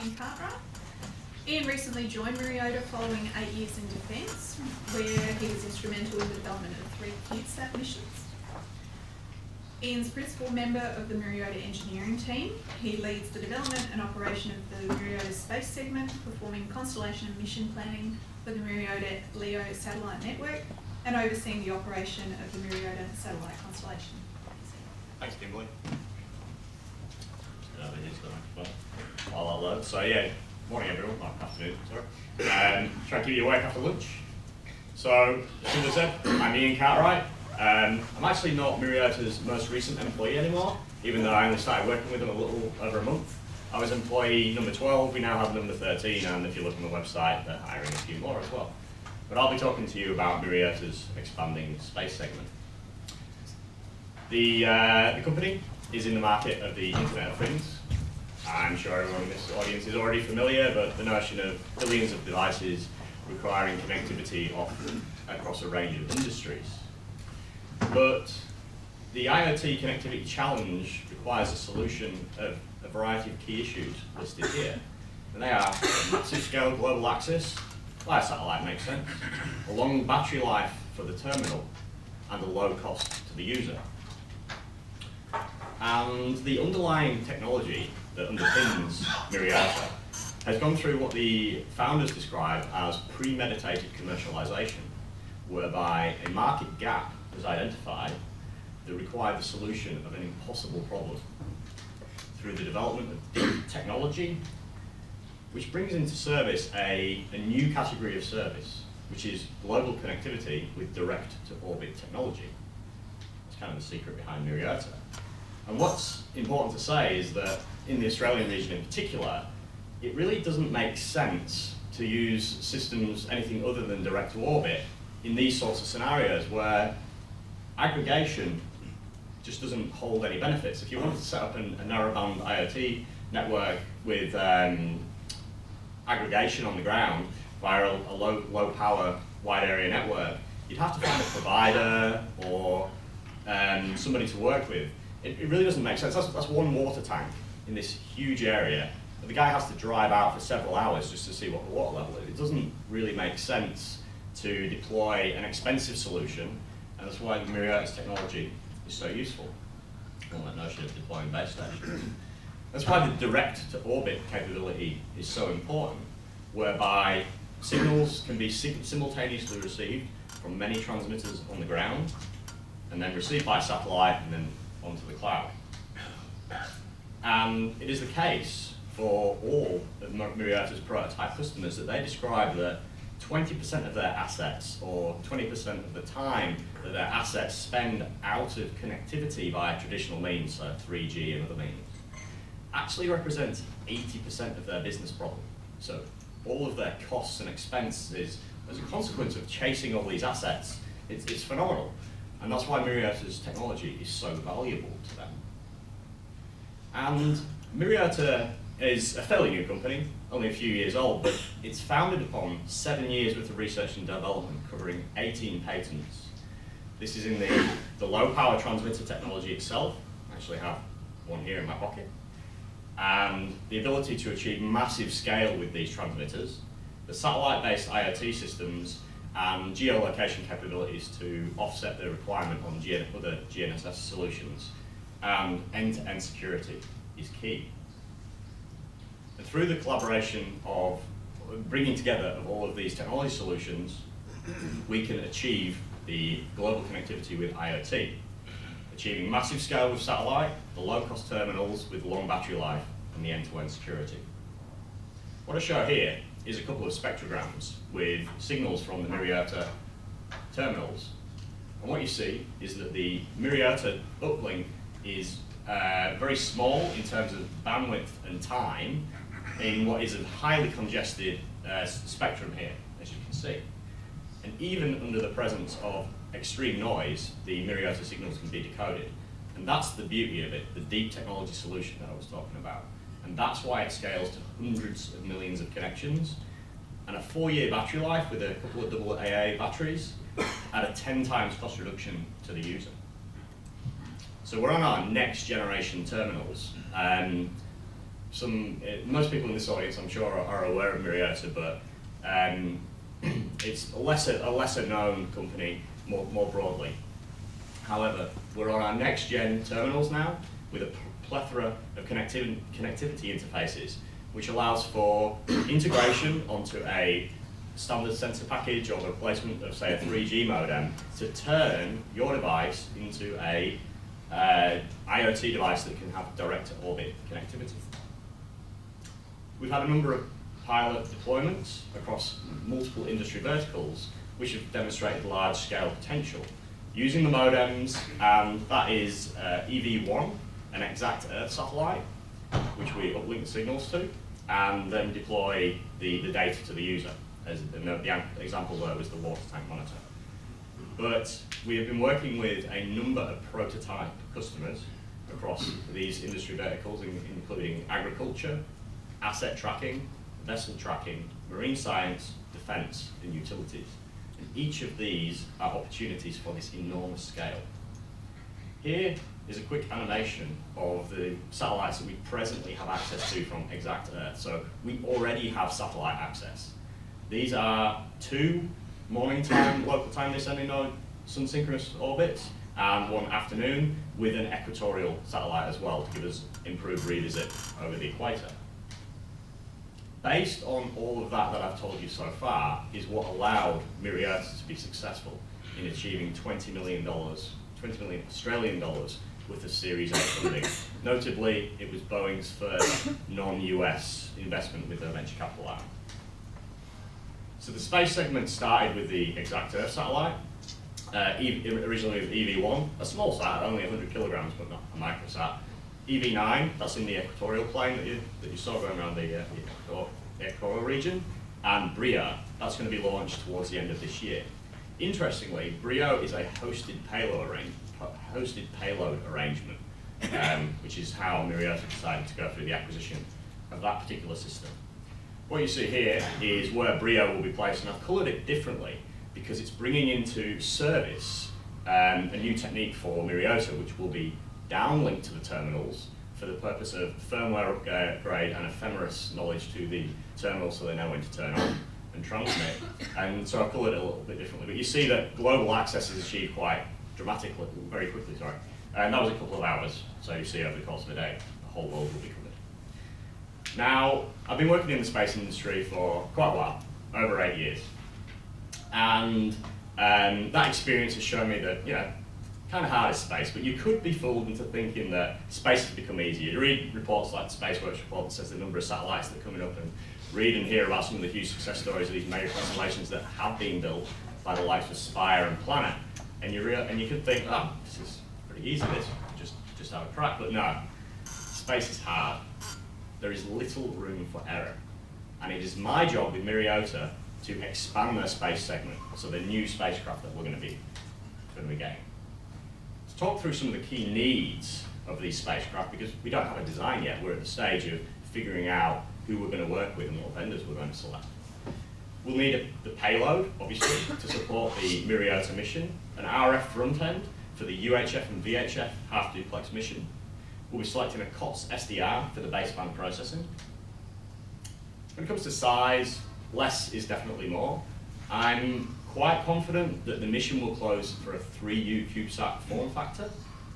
Iain Cartwright. Iain recently joined Myriota following 8 years in defence, where he was instrumental in the development of 3 Cubesat missions. Iain's principal member of the Myriota Engineering team. He leads the development and operation of the Myriota space segment, performing constellation and mission planning for the Myriota LEO satellite network, and overseeing the operation of the Myriota satellite constellation. Thanks, Kimberly. While I load. So yeah, morning everyone, afternoon, sorry. Try to keep you awake after lunch. So, as I said, I'm Iain Cartwright. I'm actually not Myriota's most recent employee anymore, even though I only started working with them a little over a month. I was employee number 12, we now have number 13, and if you look on the website, they're hiring a few more as well. But I'll be talking to you about Myriota's expanding space segment. The company is in the market of the Internet of Things. I'm sure everyone in this audience is already familiar, but the notion of billions of devices requiring connectivity across a range of industries. But the IoT connectivity challenge requires a solution of a variety of key issues listed here. And they are massive scale global access, via satellite makes sense, a long battery life for the terminal, and a low cost to the user. And the underlying technology that underpins Myriota has gone through what the founders describe as premeditated commercialization, whereby a market gap was identified that required the solution of an impossible problem through the development of deep technology, which brings into service a new category of service, which is global connectivity with direct-to-orbit technology. That's kind of the secret behind Myriota. And what's important to say is that in the Australian region in particular, it really doesn't make sense to use systems anything other than direct to orbit in these sorts of scenarios where aggregation just doesn't hold any benefits. If you wanted to set up a narrowband IoT network with aggregation on the ground via a low power wide area network, you'd have to find a provider or somebody to work with. It really doesn't make sense. That's one water tank in this huge area. But the guy has to drive out for several hours just to see what the water level is. It doesn't really make sense to deploy an expensive solution, and that's why Myriota's technology is so useful. On that notion of deploying base stations. That's why the direct-to-orbit capability is so important, whereby signals can be simultaneously received from many transmitters on the ground, and then received by satellite, and then onto the cloud. And it is the case for all of Myriota's prototype customers that they describe that 20% of their assets, or 20% of the time that their assets spend out of connectivity via traditional means, so 3G and other means, actually represents 80% of their business problem. So all of their costs and expenses as a consequence of chasing all these assets, it's phenomenal. And that's why Myriota's technology is so valuable to them. And Myriota is a fairly new company, only a few years old, but it's founded upon 7 years worth of research and development covering 18 patents. This is in the low power transmitter technology itself. I actually have one here in my pocket. And the ability to achieve massive scale with these transmitters, the satellite-based IoT systems, and geolocation capabilities to offset the requirement on other GNSS solutions, and end-to-end security is key. And through the collaboration of bringing together of all of these technology solutions, we can achieve the global connectivity with IoT, achieving massive scale with satellite, the low-cost terminals with long battery life, and the end-to-end security. What I show here is a couple of spectrograms with signals from the Myriota terminals. And what you see is that the Myriota uplink is very small in terms of bandwidth and time in what is a highly congested spectrum here, as you can see. And even under the presence of extreme noise, the Myriota signals can be decoded. And that's the beauty of it, the deep technology solution that I was talking about. And that's why it scales to hundreds of millions of connections, and a 4-year battery life with a couple of AA batteries at a 10 times cost reduction to the user. So we're on our next generation terminals. most people in this audience, I'm sure, are aware of Myriota, but it's a lesser known company more broadly. However, we're on our NextGen Terminals now with a plethora of connectivity interfaces, which allows for integration onto a standard sensor package or the replacement of, say, a 3G modem to turn your device into a IoT device that can have direct-to-orbit connectivity. We've had a number of pilot deployments across multiple industry verticals, which have demonstrated large-scale potential. Using the modems, that is Eveyone, an exact Earth satellite, which we uplink the signals to, and then deploy the data to the user. As the example there was the water tank monitor. But we have been working with a number of prototype customers across these industry verticals, including agriculture, asset tracking, vessel tracking, marine science, defence, and utilities. And each of these are opportunities for this enormous scale. Here is a quick animation of the satellites that we presently have access to from exact Earth. So we already have satellite access. These are 2 morning time, local time descending on sun-synchronous orbits, and 1 afternoon with an equatorial satellite as well to give us improved revisit over the equator. Based on all of that I've told you so far is what allowed Myriota to be successful in achieving $20 million Australian dollars with the Series A funding. Notably, it was Boeing's first non-US investment with their venture capital arm. So the space segment started with the exact Earth satellite, originally with Eveyone, a small sat, only 100 kilograms, but not a microsat. EV9, that's in the equatorial plane that you saw going around the equatorial region, and Bria, that's going to be launched towards the end of this year. Interestingly, Bria is a hosted payload arrangement, which is how Myriota decided to go through the acquisition of that particular system. What you see here is where Bria will be placed, and I've coloured it differently because it's bringing into service a new technique for Myriota, which will be downlinked to the terminals for the purpose of firmware upgrade and ephemeris knowledge to the terminals so they know when to turn on and transmit. And so I've coloured it a little bit differently. But you see that global access is achieved quite dramatically, very quickly, sorry. And that was a couple of hours. So you see over the course of the day, the whole world will be covered. Now, I've been working in the space industry for quite a while, over 8 years. And that experience has shown me that, kind of hard is space, but you could be fooled into thinking that space has become easier. You read reports like the SpaceWorks report that says the number of satellites that are coming up, and read and hear about some of the huge success stories of these mega constellations that have been built by the likes of Spire and Planet. And you could think, oh, this is pretty easy, this, just have a crack. But no, space is hard. There is little room for error. And it is my job with Myriota to expand their space segment, so the new spacecraft that we're going to be getting. To talk through some of the key needs of these spacecraft, because we don't have a design yet, we're at the stage of figuring out who we're going to work with and what vendors we're going to select. We'll need the payload, obviously, to support the Myriota mission, an RF front end for the UHF and VHF half-duplex mission. We'll be selecting a COTS SDR for the baseband processing. When it comes to size, less is definitely more. I'm quite confident that the mission will close for a 3U CubeSat form factor.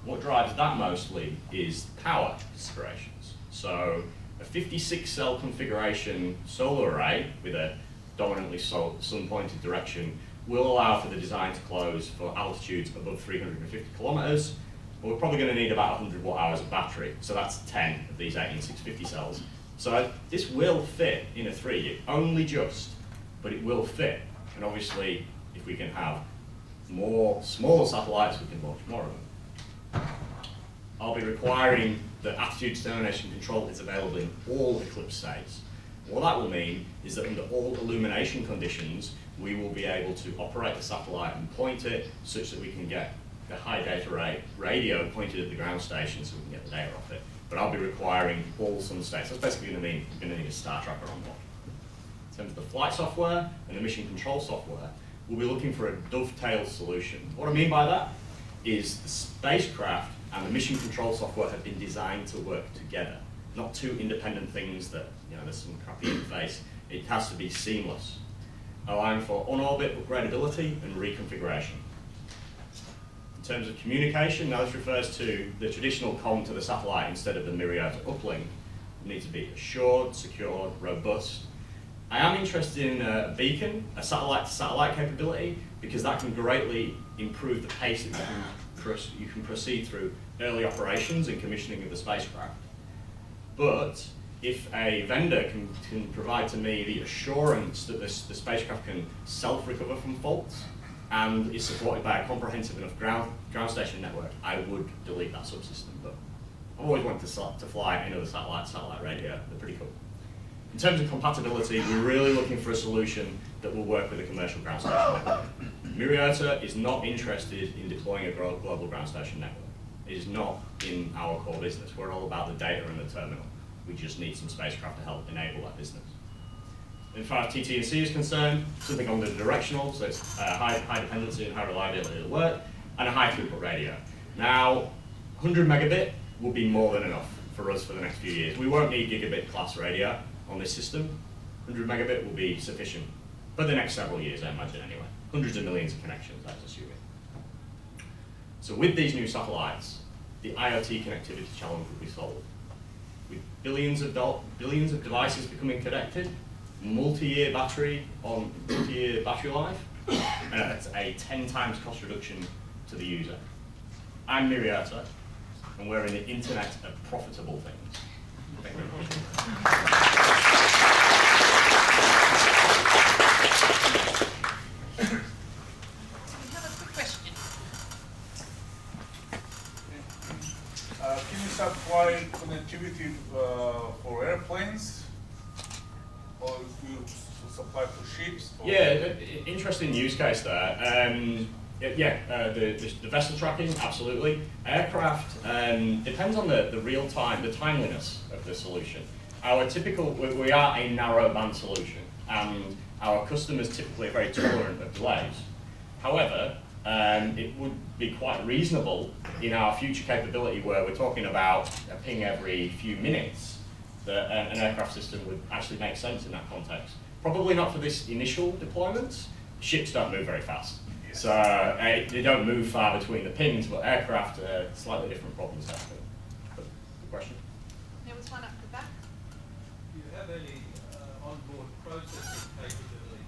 What drives that mostly is power considerations. So a 56-cell configuration solar array with a dominantly sun-pointed direction will allow for the design to close for altitudes above 350 kilometers. But we're probably going to need about 100 watt-hours of battery, so that's 10 of these 18650 cells. So this will fit in a 3U, only just, but it will fit. And obviously, if we can have more smaller satellites, we can launch more of them. I'll be requiring that attitude determination control is available in all eclipse states. What that will mean is that under all illumination conditions, we will be able to operate the satellite and point it such that we can get the high data rate radio pointed at the ground station so we can get the data off it. But I'll be requiring all sun states. That's basically going to mean we're going to need a star tracker on board. In terms of the flight software and the mission control software, we'll be looking for a dovetail solution. What I mean by that is the spacecraft and the mission control software have been designed to work together. not two independent things that, there's some crappy interface. It has to be seamless, allowing for on-orbit upgradability and reconfiguration. In terms of communication, now this refers to the traditional comm to the satellite instead of the Myriota uplink. It needs to be assured, secured, robust. I am interested in a beacon, a satellite-to-satellite capability, because that can greatly improve the pace that you can proceed through early operations and commissioning of the spacecraft. But if a vendor can provide to me the assurance that the spacecraft can self-recover from faults and is supported by a comprehensive enough ground station network, I would delete that subsystem. But I've always wanted to fly another satellite radio. They're pretty cool. In terms of compatibility, we're really looking for a solution that will work with a commercial ground station network. Myriota is not interested in deploying a global ground station network. It is not in our core business. We're all about the data and the terminal. We just need some spacecraft to help enable that business. As far as TT&C is concerned, something on the directional, so it's high dependency and high reliability of the work, and a high throughput radio. Now, 100 megabit will be more than enough for us for the next few years. We won't need gigabit class radio on this system. 100 megabit will be sufficient for the next several years, I imagine anyway. Hundreds of millions of connections, I was assuming. So with these new satellites, the IoT connectivity challenge will be solved. With billions of devices becoming connected, multi-year battery life, and it's a 10 times cost reduction to the user. I'm Myriota, and we're in the internet of profitable things. Thank you very much. We have a quick question. Cubesat fly connectivity for airplanes, or do you supply for ships? Yeah, interesting use case there. The vessel tracking, absolutely. Aircraft depends on the real time, the timeliness of the solution. We are a narrow band solution, and our customers typically are very tolerant of delays. However, it would be quite reasonable in our future capability where we're talking about a ping every few minutes, that an aircraft system would actually make sense in that context. Probably not for this initial deployments. Ships don't move very fast. Yes. So they don't move far between the pings, but aircraft are slightly different problems there. Good question. There was one up the back. Do you have any onboard processing capability?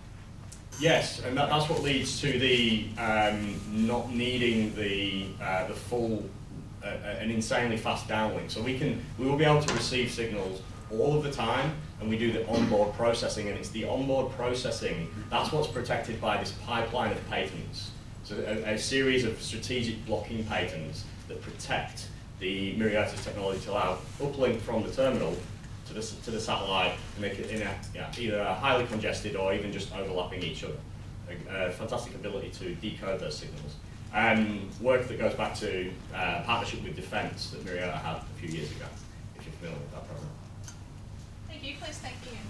Yes, and that's what leads to the not needing the full an insanely fast downlink. So we will be able to receive signals all of the time, and we do the onboard processing, and it's the onboard processing that's what's protected by this pipeline of patents. So a series of strategic blocking patents that protect the Myriota's technology to allow uplink from the terminal to the satellite and make it in either highly congested or even just overlapping each other. A fantastic ability to decode those signals. Work that goes back to partnership with Defence that Myriota had a few years ago, if you're familiar with that program. Thank you. Please thank Ian.